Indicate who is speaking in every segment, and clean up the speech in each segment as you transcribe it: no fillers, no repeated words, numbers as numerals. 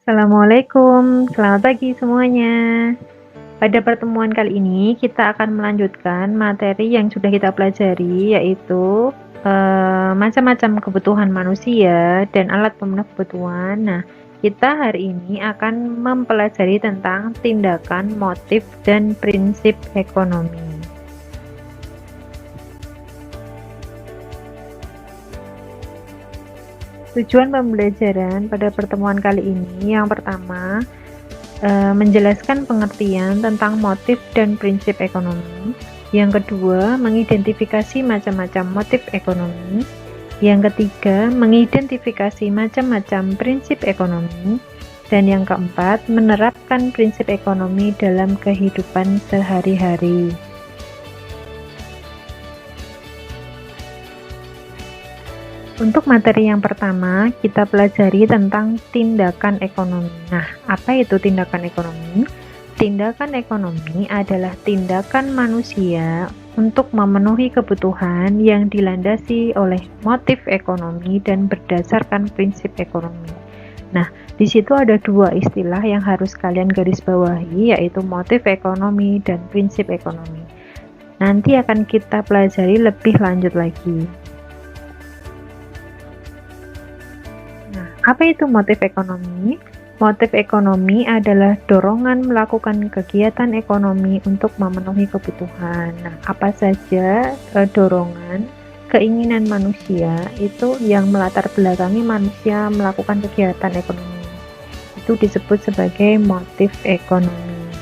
Speaker 1: Assalamualaikum, selamat pagi semuanya. Pada pertemuan kali ini kita akan melanjutkan materi yang sudah kita pelajari, yaitu macam-macam kebutuhan manusia dan alat pemenuh kebutuhan. Nah, kita hari ini akan mempelajari tentang tindakan, motif, dan prinsip ekonomi. Tujuan pembelajaran pada pertemuan kali ini yang pertama, menjelaskan pengertian tentang motif dan prinsip ekonomi. Yang kedua, mengidentifikasi macam-macam motif ekonomi. Yang ketiga, mengidentifikasi macam-macam prinsip ekonomi. Dan yang keempat, menerapkan prinsip ekonomi dalam kehidupan sehari-hari. Untuk materi yang pertama, kita pelajari tentang tindakan ekonomi. Nah, apa itu tindakan ekonomi? Tindakan ekonomi adalah tindakan manusia untuk memenuhi kebutuhan yang dilandasi oleh motif ekonomi dan berdasarkan prinsip ekonomi. Nah, di situ ada dua istilah yang harus kalian garis bawahi, yaitu motif ekonomi dan prinsip ekonomi. Nanti akan kita pelajari lebih lanjut lagi. Apa itu motif ekonomi? Motif ekonomi adalah dorongan melakukan kegiatan ekonomi untuk memenuhi kebutuhan. Nah, apa saja dorongan, keinginan manusia itu yang melatar belakangi manusia melakukan kegiatan ekonomi. Itu disebut sebagai motif ekonomi.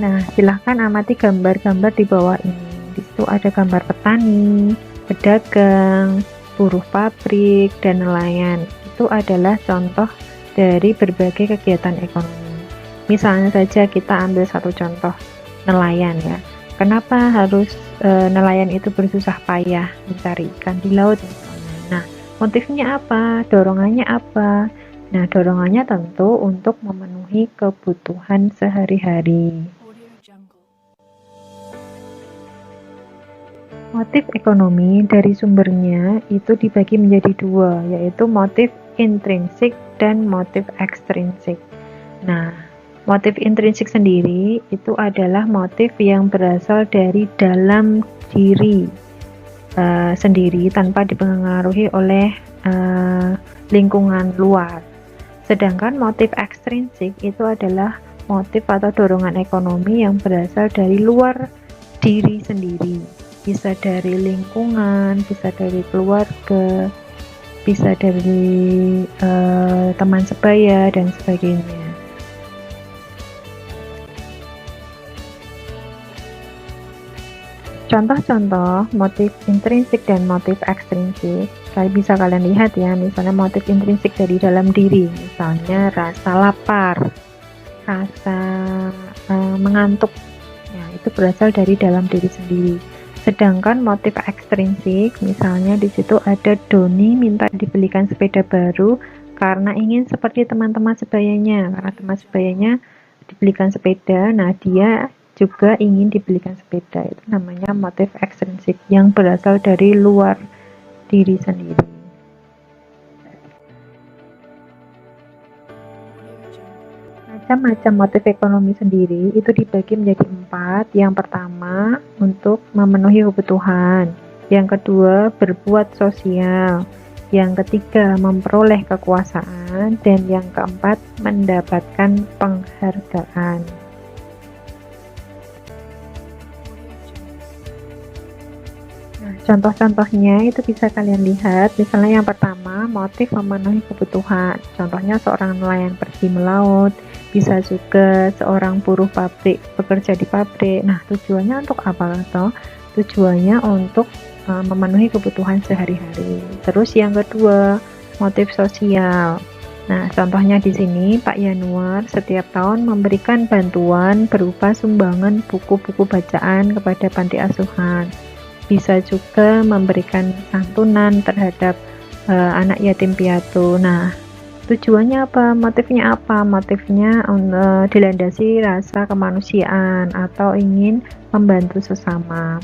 Speaker 1: Nah, silahkan amati gambar-gambar di bawah ini. Di situ ada gambar petani, pedagang, buruh pabrik, dan nelayan. Itu adalah contoh dari berbagai kegiatan ekonomi. Misalnya saja kita ambil satu contoh nelayan ya. Kenapa harus nelayan itu bersusah payah mencari ikan di laut misalnya. Nah, motifnya apa? Dorongannya apa? Nah, dorongannya tentu untuk memenuhi kebutuhan sehari-hari. Motif ekonomi dari sumbernya itu dibagi menjadi dua, yaitu motif intrinsik dan motif ekstrinsik. Nah, motif intrinsik sendiri itu adalah motif yang berasal dari dalam diri sendiri tanpa dipengaruhi oleh lingkungan luar. Sedangkan motif ekstrinsik itu adalah motif atau dorongan ekonomi yang berasal dari luar diri sendiri. Bisa dari lingkungan, bisa dari keluarga, bisa dari teman sebaya, dan sebagainya. Contoh-contoh motif intrinsik dan motif ekstrinsik bisa kalian lihat ya. Misalnya motif intrinsik dari dalam diri, misalnya rasa lapar, rasa mengantuk, ya, itu berasal dari dalam diri sendiri. Sedangkan motif ekstrinsik, misalnya di situ ada Doni minta dibelikan sepeda baru karena ingin seperti teman-teman sebayanya. Karena teman sebayanya dibelikan sepeda, nah dia juga ingin dibelikan sepeda. Itu namanya motif ekstrinsik yang berasal dari luar diri sendiri. Macam-macam motif ekonomi sendiri itu dibagi menjadi 4. Yang pertama, untuk memenuhi kebutuhan. Yang kedua, berbuat sosial. Yang ketiga, memperoleh kekuasaan. Dan yang keempat, mendapatkan penghargaan. Nah, contoh-contohnya itu bisa kalian lihat. Misalnya yang pertama, motif memenuhi kebutuhan. Contohnya seorang nelayan pergi melaut, bisa juga seorang buruh pabrik bekerja di pabrik. Nah, tujuannya untuk apa toh? Tujuannya untuk memenuhi kebutuhan sehari-hari. Terus yang kedua, motif sosial. Nah, contohnya di sini Pak Yanuar setiap tahun memberikan bantuan berupa sumbangan buku-buku bacaan kepada panti asuhan. Bisa juga memberikan santunan terhadap anak yatim piatu. Nah, tujuannya apa? Motifnya apa? Motifnya dilandasi rasa kemanusiaan atau ingin membantu sesama.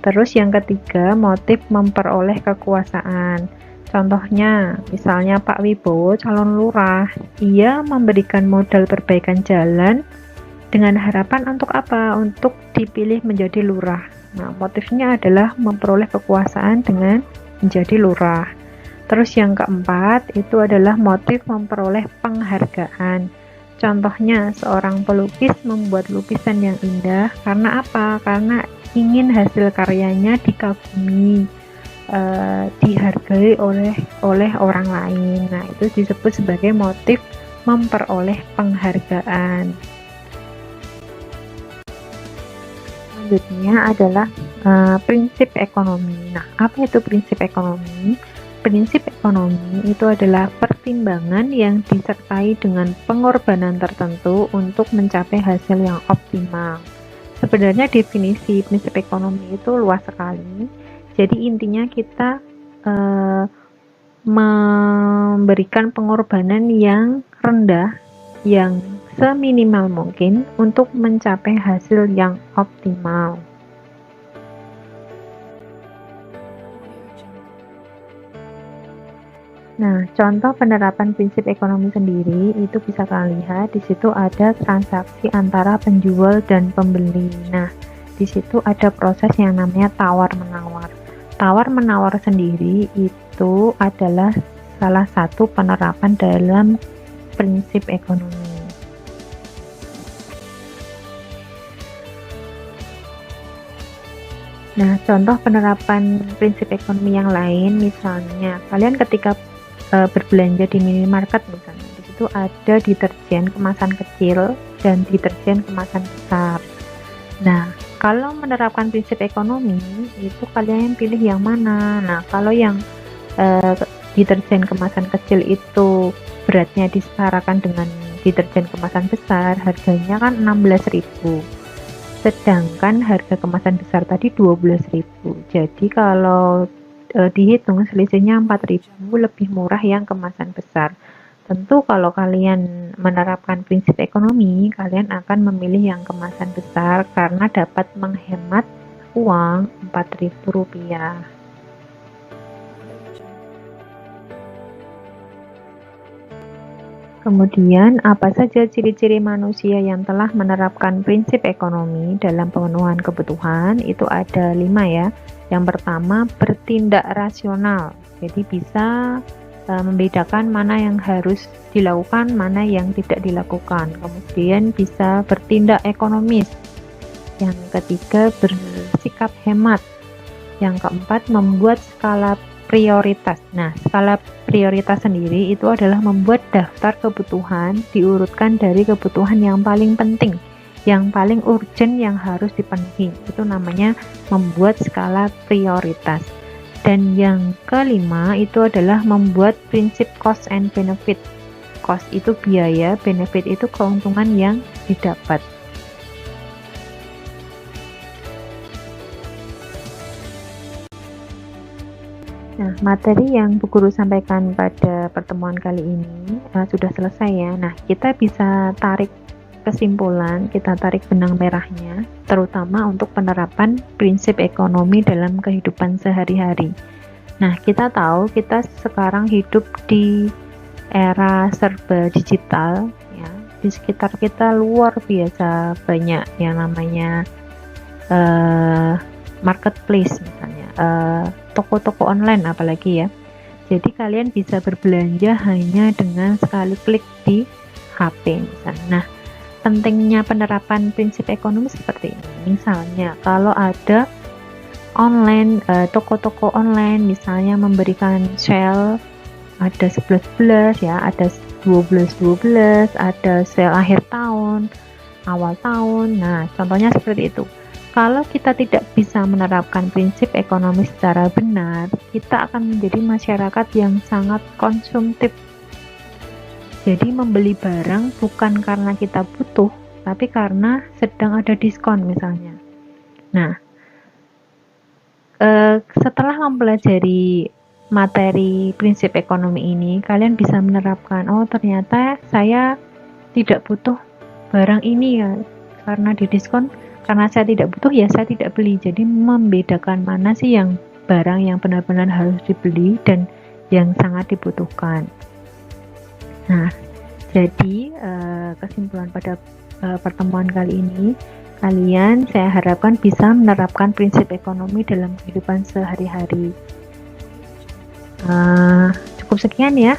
Speaker 1: Terus yang ketiga, motif memperoleh kekuasaan. Contohnya, misalnya Pak Wibowo calon lurah, ia memberikan modal perbaikan jalan dengan harapan untuk apa? Untuk dipilih menjadi lurah. Nah, motifnya adalah memperoleh kekuasaan dengan menjadi lurah. Terus yang keempat, itu adalah motif memperoleh penghargaan. Contohnya, seorang pelukis membuat lukisan yang indah karena apa? Karena ingin hasil karyanya dikagumi, dihargai oleh orang lain. Nah, itu disebut sebagai motif memperoleh penghargaan. Selanjutnya adalah prinsip ekonomi. Nah, apa itu prinsip ekonomi? Prinsip ekonomi itu adalah pertimbangan yang disertai dengan pengorbanan tertentu untuk mencapai hasil yang optimal. Sebenarnya definisi prinsip ekonomi itu luas sekali. Jadi intinya kita memberikan pengorbanan yang rendah, yang seminimal mungkin untuk mencapai hasil yang optimal. Nah, contoh penerapan prinsip ekonomi sendiri itu bisa kalian lihat di situ ada transaksi antara penjual dan pembeli. Nah, di situ ada proses yang namanya tawar-menawar. Tawar-menawar sendiri itu adalah salah satu penerapan dalam prinsip ekonomi. Nah, contoh penerapan prinsip ekonomi yang lain, misalnya kalian ketika berbelanja di minimarket misalnya, di situ ada deterjen kemasan kecil dan deterjen kemasan besar. Nah, kalau menerapkan prinsip ekonomi itu kalian pilih yang mana? Nah, kalau yang deterjen kemasan kecil itu beratnya disetarakan dengan deterjen kemasan besar, harganya kan 16.000. Sedangkan harga kemasan besar tadi 12.000. Jadi kalau dihitung selisihnya 4.000, lebih murah yang kemasan besar. Tentu kalau kalian menerapkan prinsip ekonomi, kalian akan memilih yang kemasan besar karena dapat menghemat uang Rp4.000. Kemudian, apa saja ciri-ciri manusia yang telah menerapkan prinsip ekonomi dalam pemenuhan kebutuhan? Itu ada 5 ya. Yang pertama, bertindak rasional. Jadi bisa membedakan mana yang harus dilakukan, mana yang tidak dilakukan. Kemudian bisa bertindak ekonomis. Yang ketiga, bersikap hemat. Yang keempat, membuat skala prioritas. Nah, skala prioritas sendiri itu adalah membuat daftar kebutuhan diurutkan dari kebutuhan yang paling penting, yang paling urgent yang harus dipenuhi. Itu namanya membuat skala prioritas. Dan yang kelima itu adalah membuat prinsip cost and benefit. Cost itu biaya, benefit itu keuntungan yang didapat. Nah, materi yang Bu Guru sampaikan pada pertemuan kali ini sudah selesai ya. Nah, kita bisa tarik kesimpulan, kita tarik benang merahnya, terutama untuk penerapan prinsip ekonomi dalam kehidupan sehari-hari. Nah, kita tahu kita sekarang hidup di era serba digital, ya. Di sekitar kita luar biasa banyak yang namanya marketplace misalnya, toko-toko online apalagi ya. Jadi kalian bisa berbelanja hanya dengan sekali klik di HP misalnya. Nah, pentingnya penerapan prinsip ekonomi seperti ini. Misalnya kalau ada online, toko-toko online misalnya memberikan sale, ada 11.11 ya, ada 12.12, ada sale akhir tahun, awal tahun. Nah, contohnya seperti itu. Kalau kita tidak bisa menerapkan prinsip ekonomi secara benar, kita akan menjadi masyarakat yang sangat konsumtif. Jadi membeli barang bukan karena kita butuh, tapi karena sedang ada diskon misalnya. Nah, setelah mempelajari materi prinsip ekonomi ini, kalian bisa menerapkan, oh ternyata saya tidak butuh barang ini ya, karena di diskon. Karena saya tidak butuh ya saya tidak beli. Jadi membedakan mana sih yang barang yang benar-benar harus dibeli dan yang sangat dibutuhkan. Nah, jadi kesimpulan pada pertemuan kali ini, kalian saya harapkan bisa menerapkan prinsip ekonomi dalam kehidupan sehari-hari. Cukup sekian ya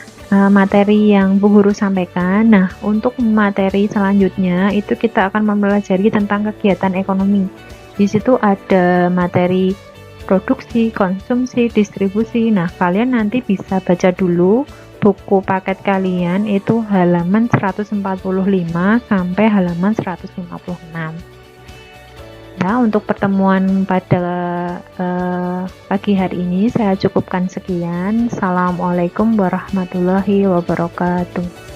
Speaker 1: materi yang Bu Guru sampaikan. Nah, untuk materi selanjutnya itu kita akan mempelajari tentang kegiatan ekonomi. Di situ ada materi produksi, konsumsi, distribusi. Nah, kalian nanti bisa baca dulu buku paket kalian itu halaman 145 sampai halaman 156. Nah, untuk pertemuan pada pagi hari ini saya cukupkan sekian. Assalamualaikum warahmatullahi wabarakatuh.